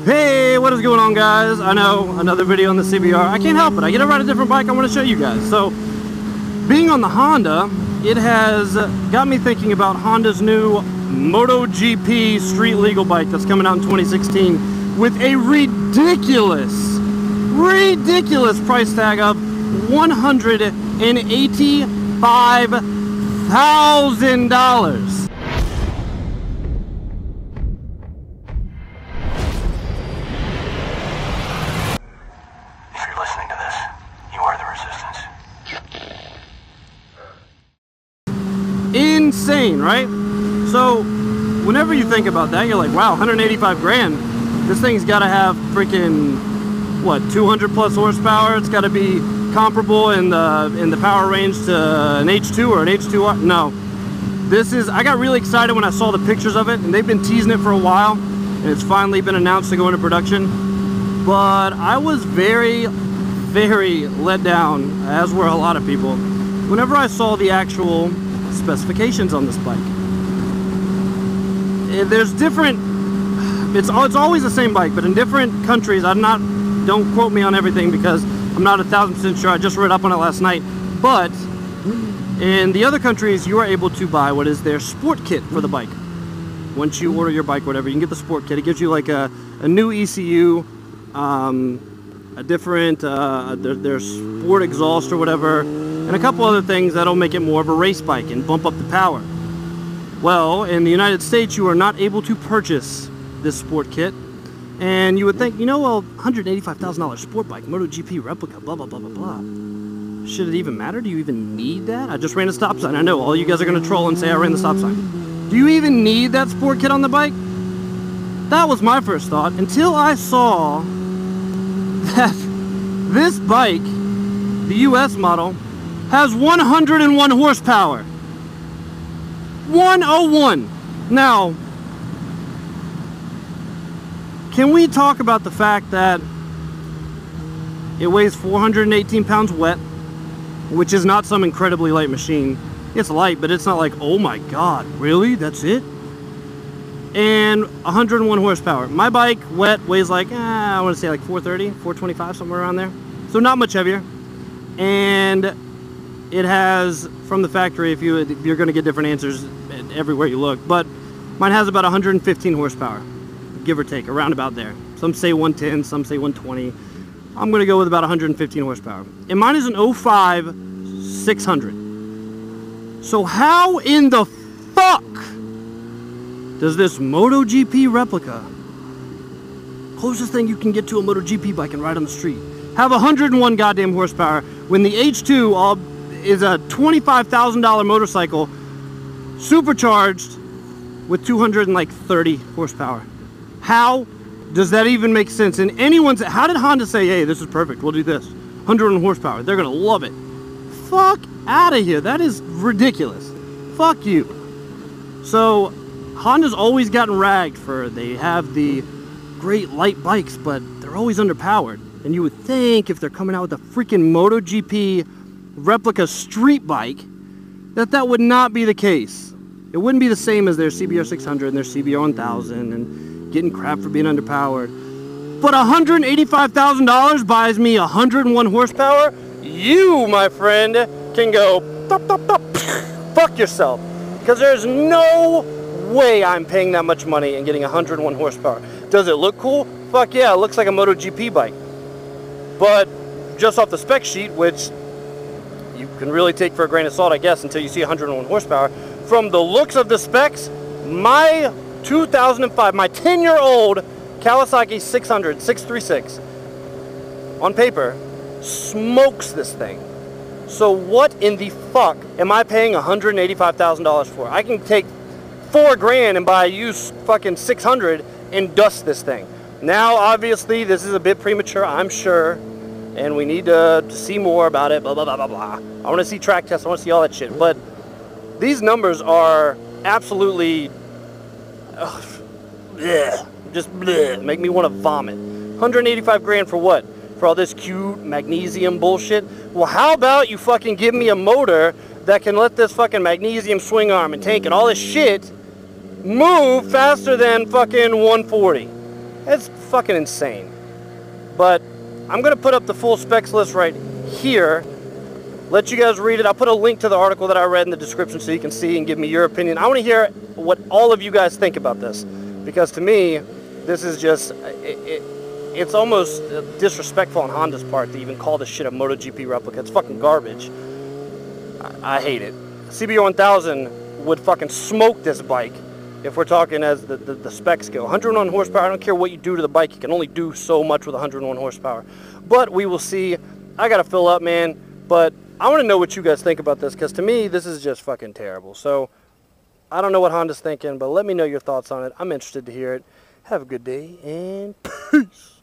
Hey, what is going on, guys? I know, another video on the CBR. I can't help it. I get to ride a different bike. I want to show you guys. So, being on the Honda, it has got me thinking about Honda's new MotoGP street legal bike that's coming out in 2016 with a ridiculous price tag of $185,000. Insane, right? So whenever you think about that, you're like, wow, 185 grand. This thing's got to have freaking what, 200 plus horsepower. It's got to be comparable in the power range to an H2 or an H2R. No, this is, I got really excited when I saw the pictures of it, and they've been teasing it for a while, and it's finally been announced to go into production. But I was very let down, as were a lot of people, whenever I saw the actual specifications on this bike. There's different, it's always the same bike, but in different countries, don't quote me on everything because I'm not 1000% sure. I just read up on it last night. But in the other countries, you are able to buy what is their sport kit for the bike. Once you order your bike, whatever, you can get the sport kit. It gives you like a new ECU, a different their sport exhaust or whatever, and a couple other things that'll make it more of a race bike and bump up the power. Well, in the United States, you are not able to purchase this sport kit, and you would think, you know, well, $185,000 sport bike, MotoGP replica, blah, blah, blah, blah, blah. Should it even matter? Do you even need that? I just ran a stop sign. I know, all you guys are going to troll and say I ran the stop sign. Do you even need that sport kit on the bike? That was my first thought, until I saw that this bike, the US model, has 101 horsepower. 101. Now, can we talk about the fact that it weighs 418 pounds wet, which is not some incredibly light machine. It's light, but it's not like, oh my god, really? That's it? And 101 horsepower. My bike, wet, weighs like, I want to say like 430, 425, somewhere around there. So not much heavier. And it has, from the factory, if you're going to get different answers everywhere you look, but mine has about 115 horsepower, give or take, around about there. Some say 110, some say 120. I'm going to go with about 115 horsepower. And mine is an 05 600. So how in the fuck does this MotoGP replica, closest thing you can get to a MotoGP bike and ride on the street, have 101 goddamn horsepower when the H2 is a $25,000 motorcycle supercharged with 230 horsepower? How does that even make sense? And how did Honda say, hey, this is perfect, we'll do this? 101 horsepower, they're gonna love it. Fuck out of here, that is ridiculous. Fuck you. So, Honda's always gotten ragged for, they have the great light bikes, but they're always underpowered. And you would think if they're coming out with a freaking MotoGP replica street bike, that would not be the case. It wouldn't be the same as their CBR 600 and their CBR 1000 and getting crap for being underpowered. But $185,000 buys me 101 horsepower? You, my friend, can go fuck yourself. Because there's no way I'm paying that much money and getting 101 horsepower. Does it look cool? Fuck yeah, it looks like a MotoGP bike. But just off the spec sheet, which you can really take for a grain of salt, I guess, until you see 101 horsepower, from the looks of the specs, my 2005, my 10-year-old Kawasaki 636, on paper, smokes this thing. So what in the fuck am I paying $185,000 for? I can take $4 grand and buy a used fucking 600 and dust this thing. Now, obviously, this is a bit premature, I'm sure, and we need to see more about it, blah, blah, blah, blah, blah. I want to see track tests, I want to see all that shit, but these numbers are absolutely, just bleh, make me want to vomit. 185 grand for what? For all this cute magnesium bullshit? Well, how about you fucking give me a motor that can let this fucking magnesium swing arm and tank and all this shit move faster than fucking 140? It's fucking insane. But I'm going to put up the full specs list right here. Let you guys read it. I'll put a link to the article that I read in the description so you can see and give me your opinion. I want to hear what all of you guys think about this. Because to me, this is just, it's almost disrespectful on Honda's part to even call this shit a MotoGP replica. It's fucking garbage. I hate it. CBR 1000 would fucking smoke this bike if we're talking as the specs go. 101 horsepower, I don't care what you do to the bike, you can only do so much with 101 horsepower. But we will see. I gotta fill up, man. But I want to know what you guys think about this, because to me, this is just fucking terrible. So, I don't know what Honda's thinking, but let me know your thoughts on it. I'm interested to hear it. Have a good day, and peace.